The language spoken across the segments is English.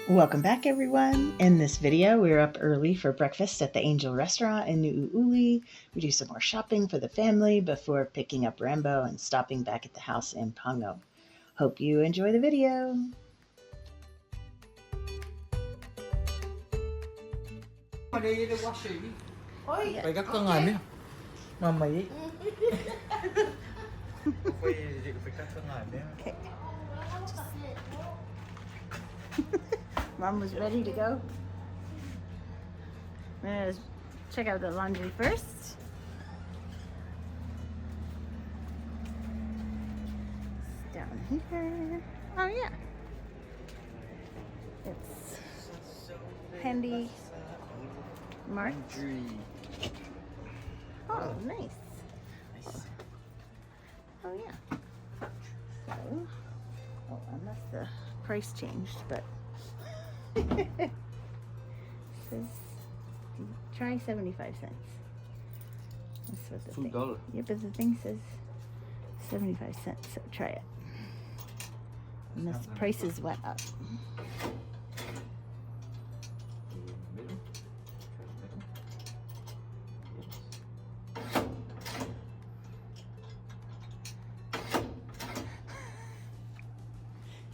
Welcome back, everyone. In this video, we were up early for breakfast at the Angel restaurant in Nuuuli. We do some more shopping for the family before picking up Rambo and stopping back at the house in Pago. Hope you enjoy the video. Okay. Mom was ready to go. I'm gonna check out the laundry first. It's down here. Oh yeah. It's handy marked. Oh, nice. Oh yeah. So, unless the price changed, but it says try 75 cents. That's what the thing. $2. Yeah, but the thing says 75 cents, so try it. Unless the prices went up.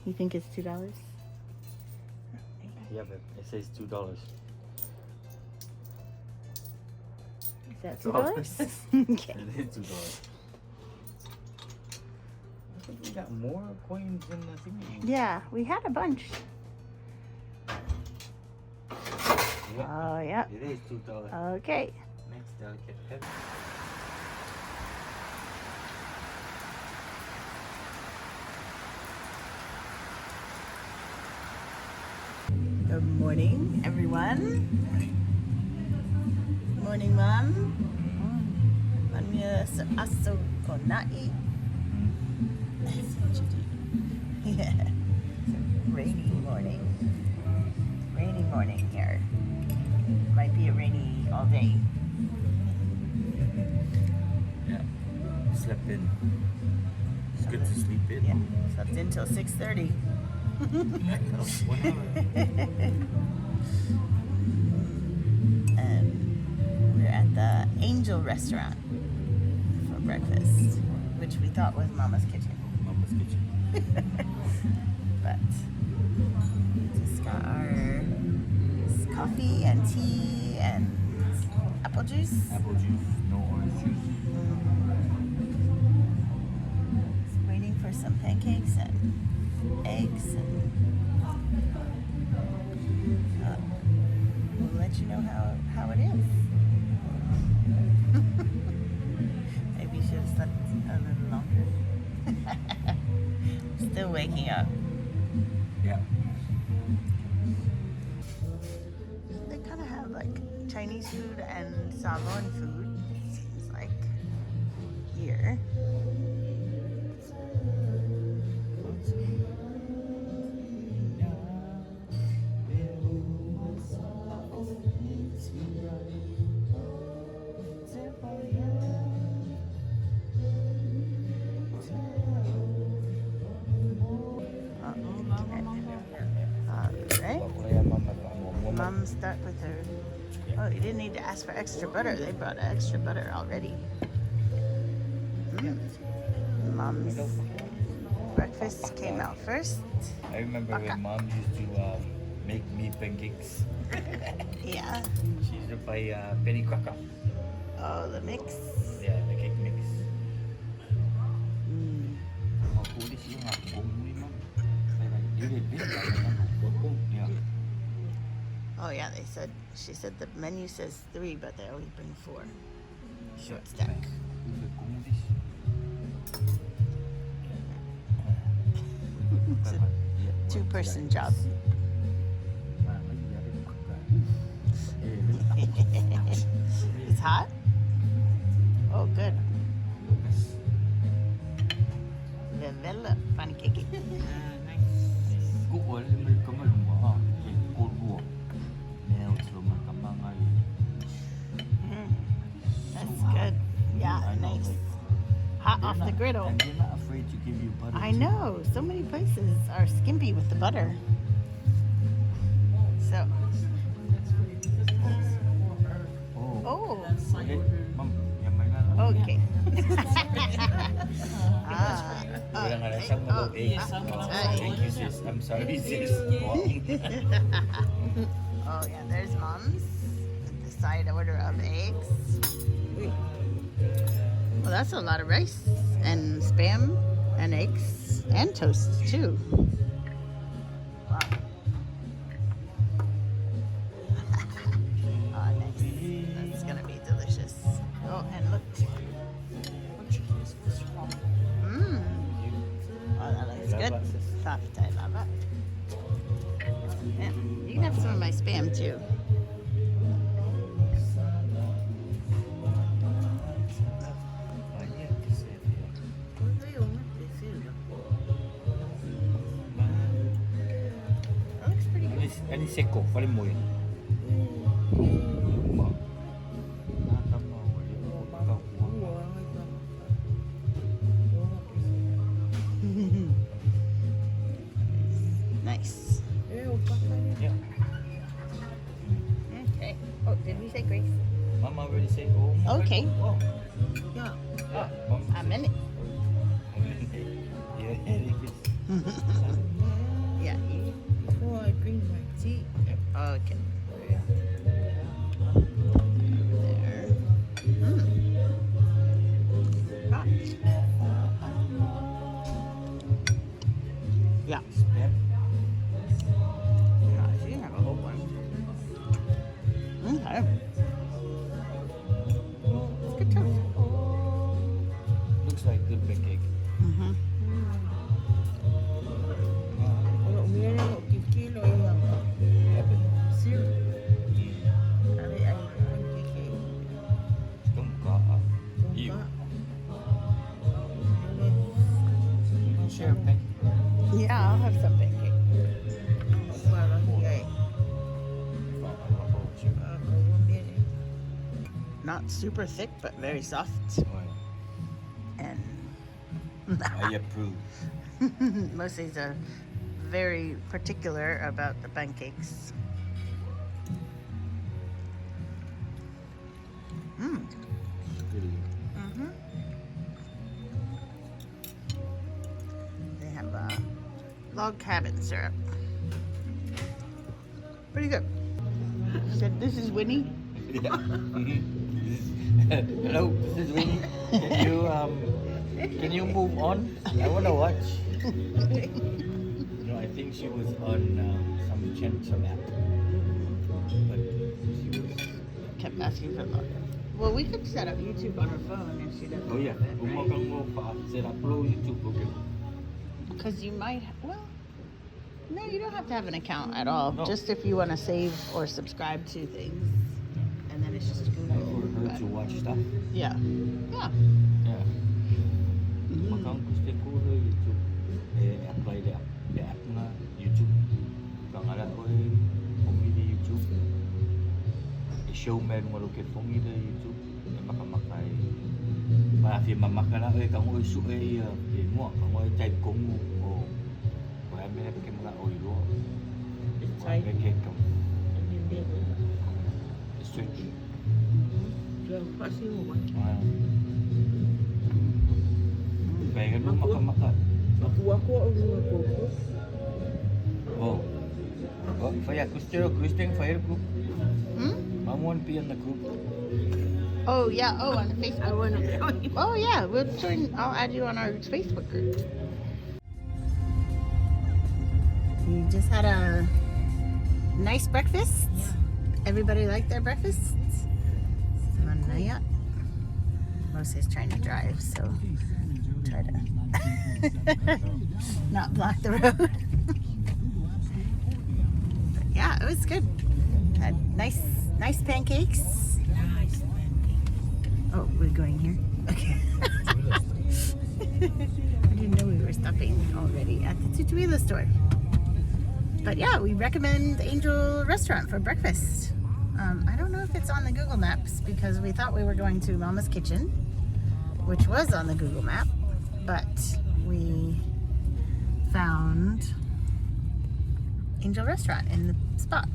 You think it's $2? Yeah, but it says $2. Is that $2? Okay. It is $2. I think we got more coins in the thingy. Yeah, we had a bunch. Yeah. Oh, yeah. It is $2. Okay. Next delicate pet. Good morning, everyone. Morning, Mom. Manya sa aso ko nai. That's what you do. Yeah. Rainy morning. Rainy morning here. Might be a rainy all day. Yeah. Slept in. It's good to sleep in. Yeah. Slept in till 6:30. And we're at the Angel restaurant for breakfast, which we thought was Mama's kitchen. Mama's kitchen. But we just got our coffee and tea and apple juice. Apple juice, no orange juice. Just waiting for some pancakes and eggs, and we'll let you know how it is. Maybe you should have slept a little longer. Still waking up. Yeah. They kind of have like Chinese food and Samoan food, seems like, here. Mom's stuck with her. Oh, you didn't need to ask for extra butter. They brought extra butter already. Mom's breakfast came out first. I remember when Mom used to make me pancakes. Yeah. She used to buy penny cracker. Oh, the mix. Yeah, the cake mix. Mm. Oh yeah, she said the menu says 3, but they always bring 4. Short stack. It's a 2-person job. It's hot? Oh, good. Develop pancake. That's good. Yeah, nice. Hot off the griddle. And they're not afraid to give you butter. I know. So many places are skimpy with the butter. So. Oh. Oh. Okay. Ma'am, yan may na. Okay. Wala nga lang siyang mag eggs. Thank you, sis. I'm sorry, sis. Wow. Oh yeah, there's mom's. The side order of eggs. Well, that's a lot of rice and spam and eggs and toast too. Wow. Oh, nice. That's gonna be delicious. Oh, and look. Mmm. Oh, that looks good. Soft, I love it. Yeah, you can have some of my spam too. That looks pretty good. Ani seko, paling mo yun. Nice. Yeah. Okay. Oh, did we say grace? Mama already say, oh. Okay. Oh. Yeah. Ah, Mama. Amen. Yeah. Yeah. Before I drink my tea. Okay. There. Ah. Yeah. Yeah. Yeah, she can have a whole one. Okay. It's good toast. Looks like good pancake. Mm-hmm. Kalau umiyan na ako, kilo yung sir. Ari ay kiki. Tungka. Ew. Share pancake. Yeah, I'll have some pancake. Parang yay. Not super thick, but very soft. And I approve. Mosey's are very particular about the pancakes. Mm. Mm-hmm. They have log cabin syrup. Pretty good. Said this is Winnie. Yeah. Hello, this is Winnie. Can you move on? I want to watch. I think she was on some app, but she was. Kept asking for log. Well, we could set up YouTube on her phone if she doesn't. Oh yeah, have it, right? umagang mo pa set up lo YouTube okay. Because you might, well, no, you don't have to have an account at all. No. Just if you want to save or subscribe to things. And then it's just Google. For her but- to watch stuff. Yeah. Yeah. Yeah. Makang gusto ko lo YouTube. Apply the app na YouTube. Kang ala ko pumili YouTube. I-show meron malukit pumili YouTube. Makamakay. Maafi mamakala kang oy suay mo kang oy type ko mo. Oh. Kaya may kay mga oy lo. Kaya kay kam. Straight. Diyan kasi mo ba? Kaya mo makamaka. Makuha ko ang mga koko. Oh. Oh, kaya Christian fire group. Hmm? Mamon piyan na group. Oh, yeah. Oh, on the I Facebook. want to join. Oh, yeah. We'll join. I'll add you on our Facebook group. We just had a nice breakfast. Yeah. Everybody liked their breakfast. Manaya. Mosey's trying to drive, so try to not block the road. But yeah, it was good. Had nice pancakes. Nice. Oh, we're going here? Okay. I didn't know we were stopping already at the Tutuila store. But yeah, we recommend Angel Restaurant for breakfast. I don't know if it's on the Google Maps because we thought we were going to Mama's Kitchen, which was on the Google Map, but we found Angel Restaurant in the spot.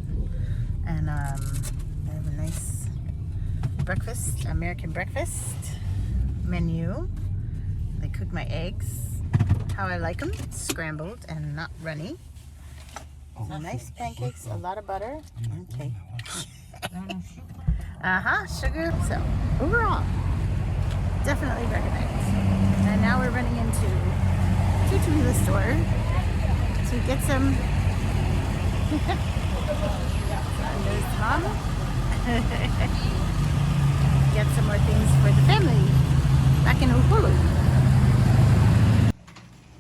And I have a nice breakfast, American breakfast menu. They cook my eggs how I like them, scrambled and not runny. So nice pancakes, a lot of butter. Okay. Sugar. So overall, definitely recommend. And now we're running into Tutuila store to get some. There's Mom. Get some more things for the family back in Utulei.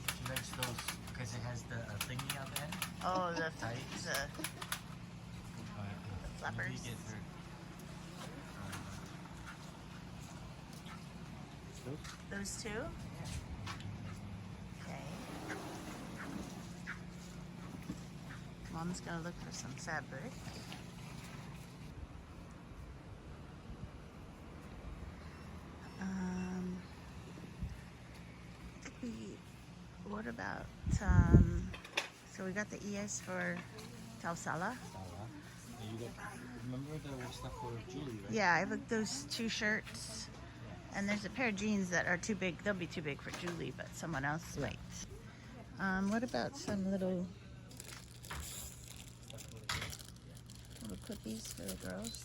She likes those because it has the thingy on the end. Oh, the Tights. flappers. Maybe get her, Those two? Okay. Mom's gonna look for some fabric. What about, so we got the ES for Tausala. You got, remember the stuff for Julie, right? Yeah, I booked those 2 shirts. And there's a pair of jeans that are too big. They'll be too big for Julie, but someone else might. What about some little clippies for the girls?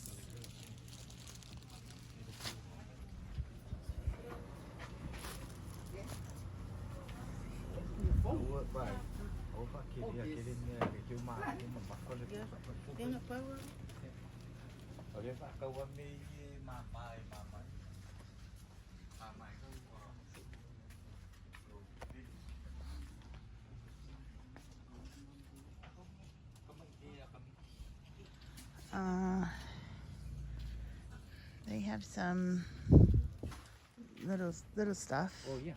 They have some little stuff. Oh yeah.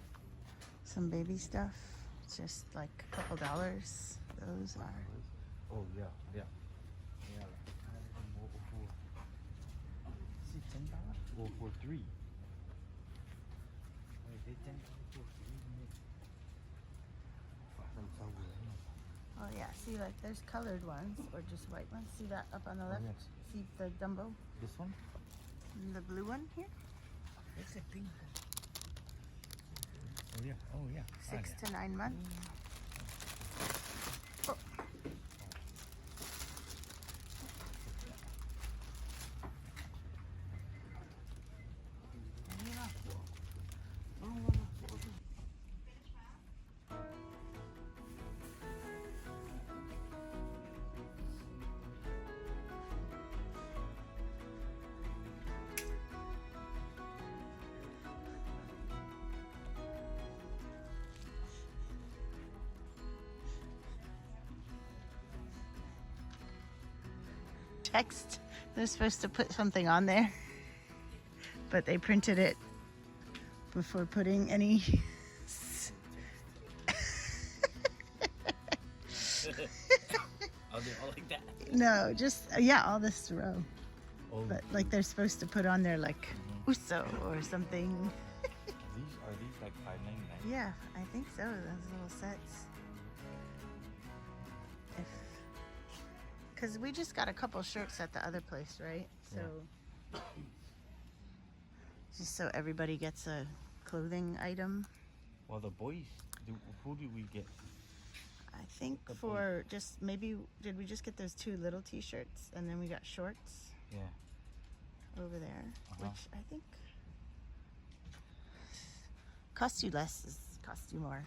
Some baby stuff. Just like a couple dollars. Those are. Oh yeah, yeah. Is it $10 or for 3? Wait, they $10 for 3. Oh yeah, see, like there's colored ones or just white ones. See that up on the left? yes. See the Dumbo? This one? And the blue one here? It's a pink. Oh yeah. Oh yeah. 6 to 9 months. Oh. Text. They're supposed to put something on there, but they printed it before putting any. Are they all like that? No, just yeah, all this row. Oh. But like they're supposed to put on there like uso or something. Are these like $5.99? Yeah, I think so. Those little sets. Because we just got a couple shirts at the other place, right? So just so everybody gets a clothing item. Well, the boys, who do we get? I think for just maybe, did we just get those 2 little t-shirts and then we got shorts? Yeah. Over there, which I think cost you less is cost you more.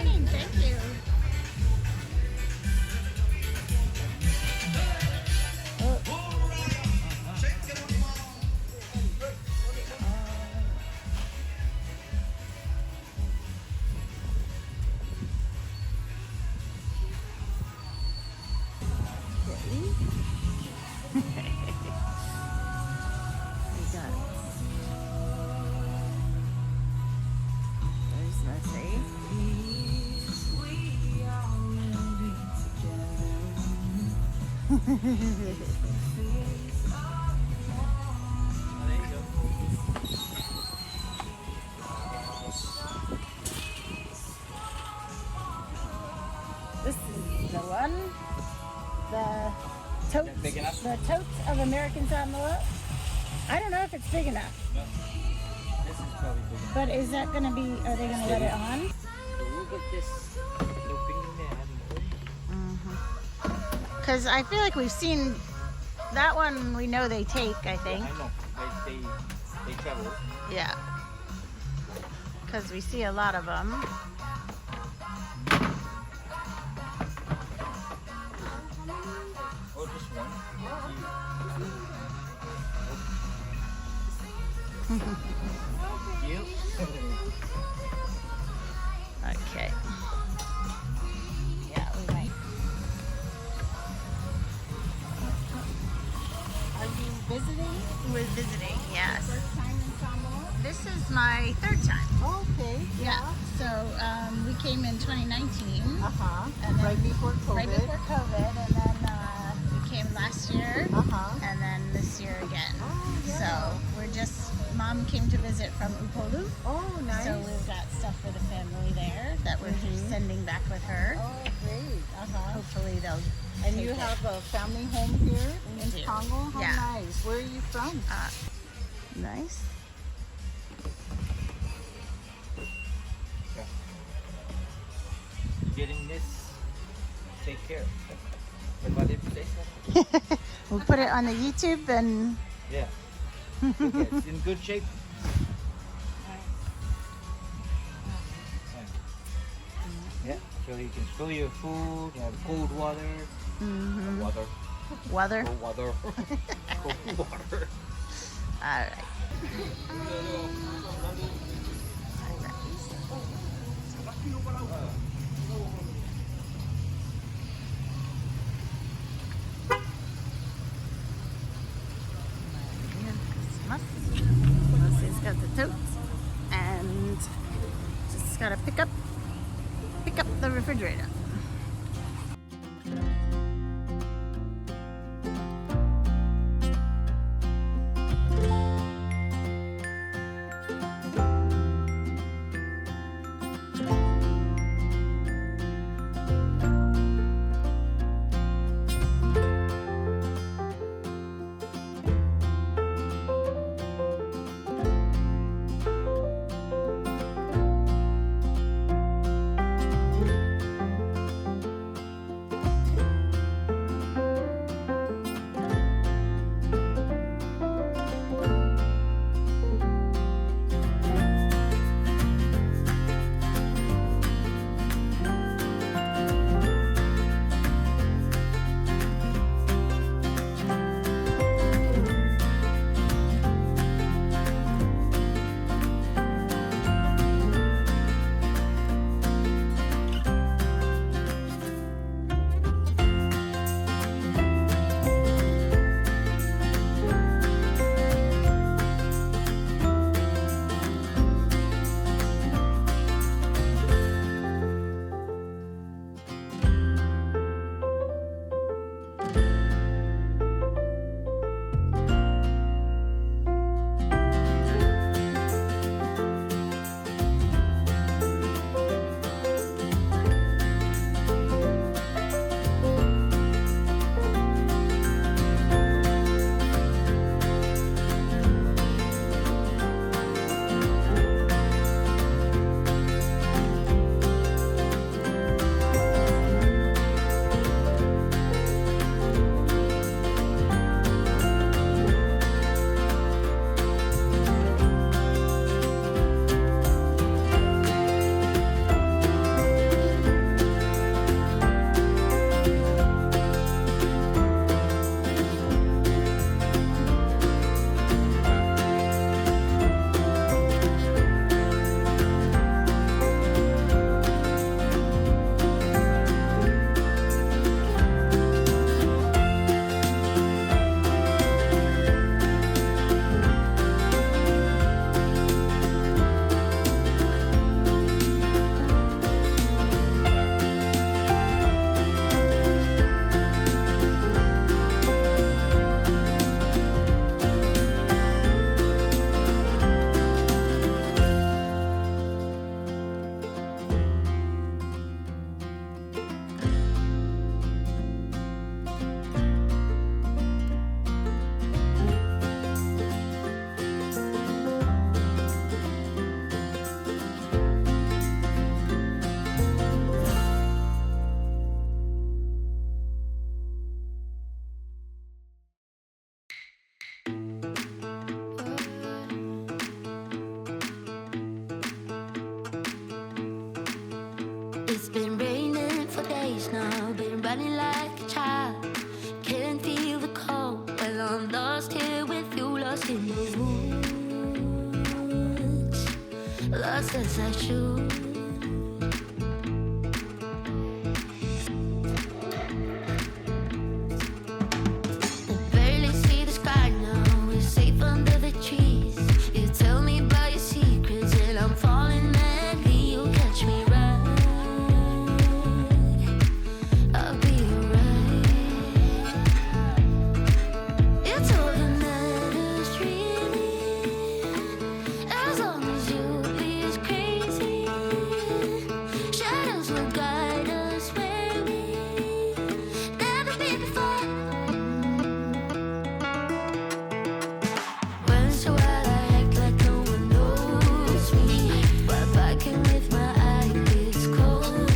morning. Thank you. This is the one, Big enough? the totes of American Samoa. I don't know if it's big enough, This is probably big enough. but is that going to be, are they going to let it on? So look at this. Luping man. Because I feel like we've seen that one, we know they take, I think. I know. They travel. Yeah. Because we see a lot of them. Or just one. You. Okay. Yeah, we might. Are you visiting? We're visiting, yes. First time in Samoa? This is my third time. Okay. Yeah. So we came in 2019. Uh-huh. And then- Right before COVID. Right before COVID, and then we came last year, Uh-huh. and then this year again. Oh, yeah. So we're just, Mom came to visit from Utulei, Oh, nice. so we've got stuff for the family there that we're sending back with her. Oh, great. Uh-huh. Hopefully they'll And take you it. have a family home here We in do. Congo? How Yeah. nice. Where are you from? Nice. Getting this. Take care. Everybody say so? We'll put it on the YouTube and Yeah. Okay, it's in good shape. Yeah, so you can store your food, you have cold water. Water. weather. Cold water. Cold water. All right. Lucy's got the totes and just gotta pick up the refrigerator. been raining for days now, been running like a child. Can't feel the cold. Well, I'm lost here with you, lost in the woods. Lost as I should. I barely see the sky now. We're safe under the trees. You tell me about your secrets, and I'm falling madly. You'll catch me right. I'll be alright. It's all that matters, really. As long as you be as crazy. Shadows will guide us where we never been before. Once in a while I act like no one knows me, while backing with my eyelids closed.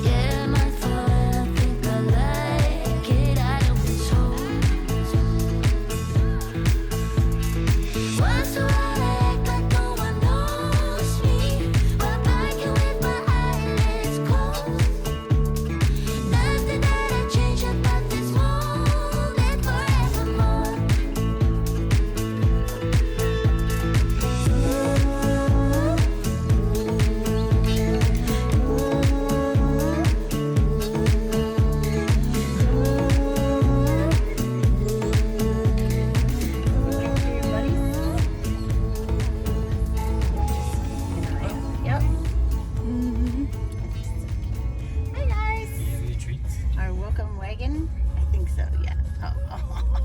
Yeah, my fault, I think I like it, I don't so. Once in a while I act like no one knows me, while backing with my eyelids closed. Nothing that I change about this moment forevermore. Yep. Hi guys. Give you a treat. Our welcome wagon? I think so, yeah. Oh.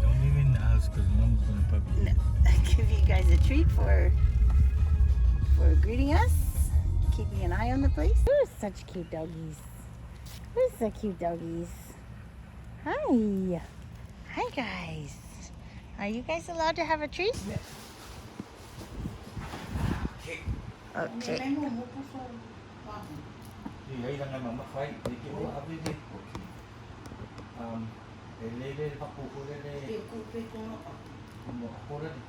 Don't even ask because mom's gonna puppy. No. I give you guys a treat for greeting us, keeping an eye on the place. You're such cute doggies. You're so cute doggies. Hi. Hi guys. Are you guys allowed to have a treat? Okay. Hey, lang naman makay. Dito ko abi di. Lele papuhula de. Mo apura di.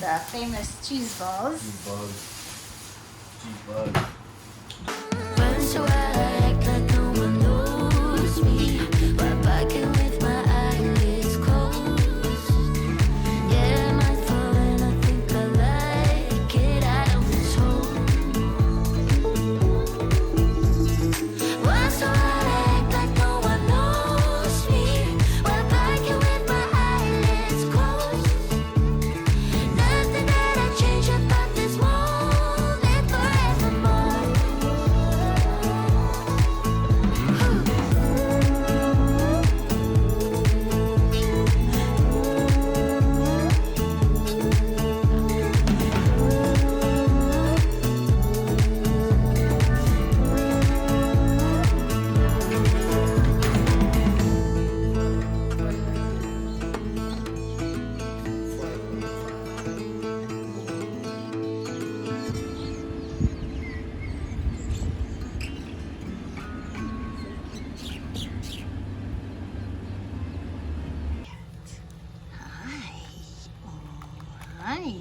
The famous cheese balls. G-bug. Once in a while I act like no one knows me, while backing with my eyelids closed. Yeah, my fault, and I think I like it, I don't so. Once in a while I act like no one knows me, while backing with my eyelids closed. Nothing that I change about this moment forevermore. Hi.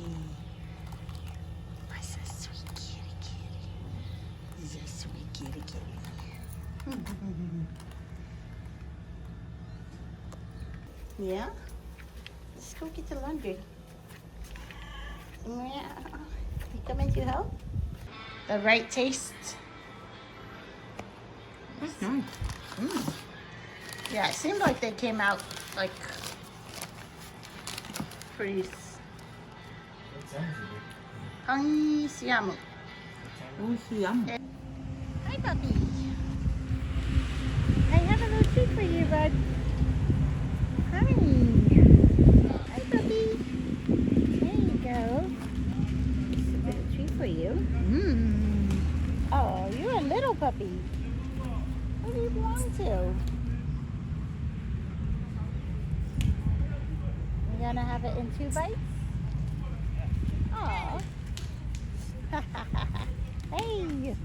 What's a sweet kitty kitty? He's a sweet kitty kitty. Yeah? Let's go get the laundry. Yeah. You coming to help? The right taste. That's nice. Yeah, it seemed like they came out like pretty. Siamu. Hi, puppy. I have a little treat for you, bud. Hi. Hi, puppy. There you go. This is a little treat for you. Oh, you're a little puppy. Who do you belong to? You gonna have it in 2 bites? Aw. Hey.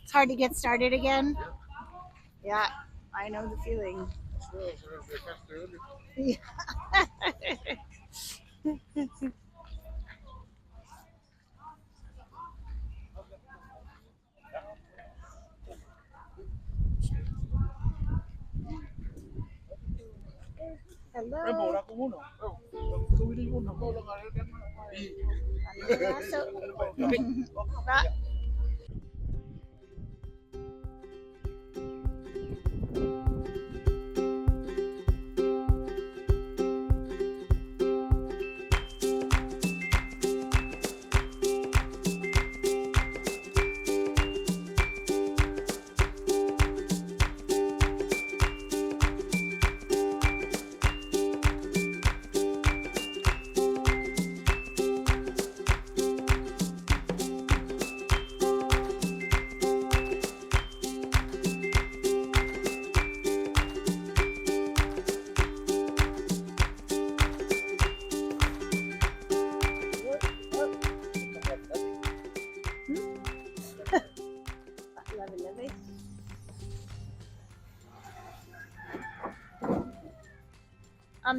It's hard to get started again. Yeah, I know the feeling. Hello.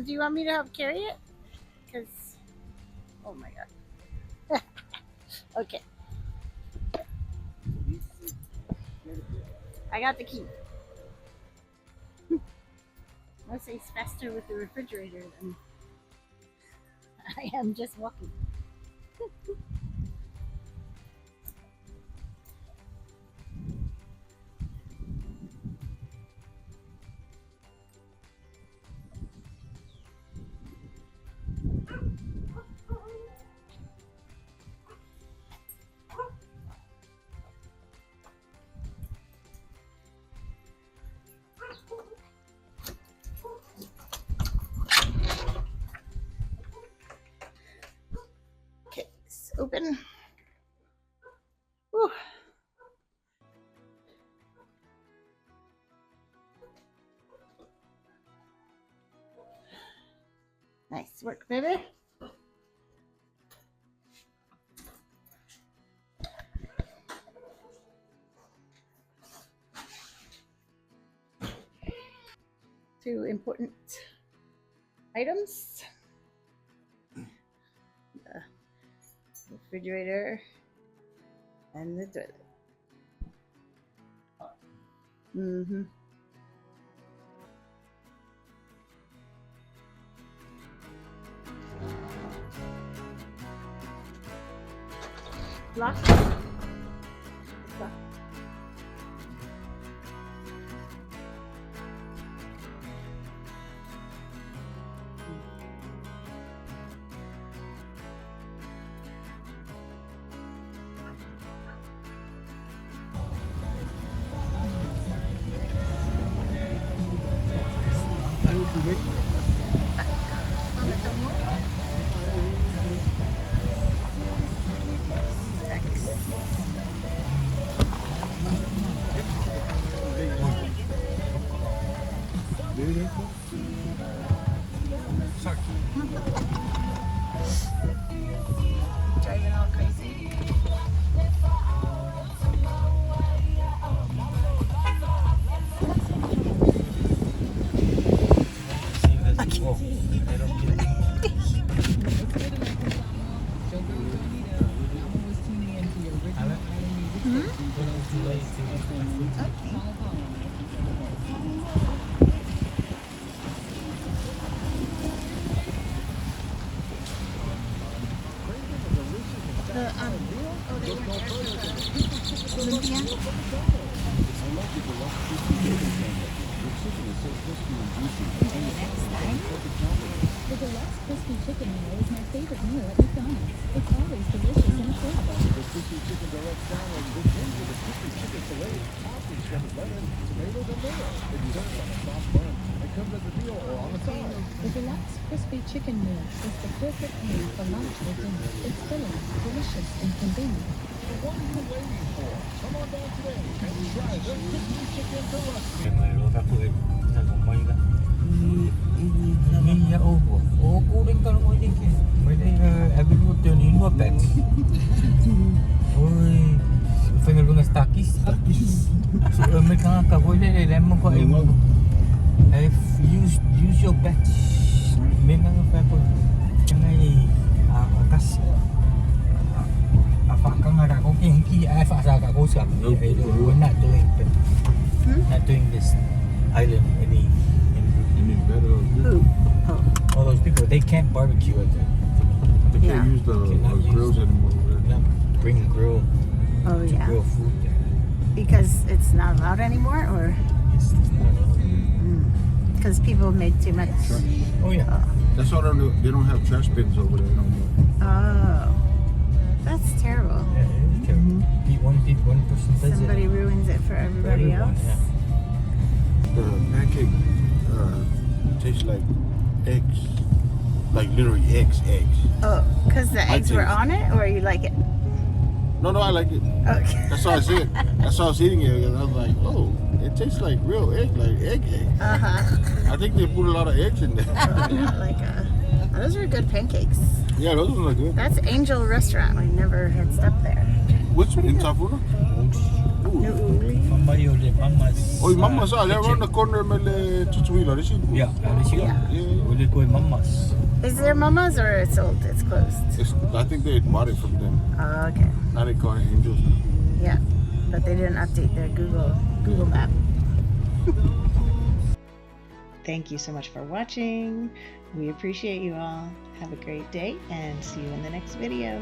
Do you want me to help carry it? Because, oh my god. Okay. I got the key. Let's say it's faster with the refrigerator than I am just walking. Open. Whew. Nice work, baby. Two important items. Refrigerator and the toilet. Mm-hmm. Lock. Lock. Driving all crazy. The deluxe crispy chicken meal is my favorite meal at McDonald's. It's always delicious and affordable. The crispy chicken direct salad begins with a crispy chicken fillet topped with shredded lettuce, tomatoes, and mayo. It's served on a soft bun. It comes as a meal or on a side. The deluxe crispy chicken meal is the perfect meal for lunch or dinner. It's filling, delicious, and convenient. The one you're waiting for. Come on down today and try the crispy chicken deluxe. Finger ko na stakis. So Amerika ka ko le lemon ko ay mo. Use your batch. May mga pa ko. Ngay akas. Apa ka nga ko kinki ay fa sa ka ko sa. We're not doing this island any better. Who? Oh. all those people they can't barbecue at that. They Yeah. can't use the Cannot grills use- anymore. Not bring grill Oh, to yeah. grill food there. Because it's not allowed anymore, or It's not because people make too much? oh yeah. That's all they don't have trash bins over there no more. Oh, that's terrible. Yeah, it's terrible. One person does Somebody it. ruins it for everybody Everyone, else. yeah. The pancake tastes like eggs. Like literally eggs. Oh, because the I eggs were taste- on it, or you like it? No, I like it. Okay. That's all I said. That's why I was eating it. And I was like, oh, it tastes like real egg, like egg. Uh-huh. I think they put a lot of eggs in there. Those are good pancakes. Yeah, those ones are good. That's Angel Restaurant. We never had stopped there. Which one? In Tafuna? Ooh. Nuuuli. Mama yo le mamas. Oh, Mama's they're around the corner of Tutuila. This is cool. Yeah, this year. Yeah. Uli ko mamas. Is there Mama's or it's old? It's closed. I think they bought it from them. Oh, okay. Now they call it Angels. Yeah, but they didn't update their Google map. Thank you so much for watching. We appreciate you all. Have a great day and see you in the next video.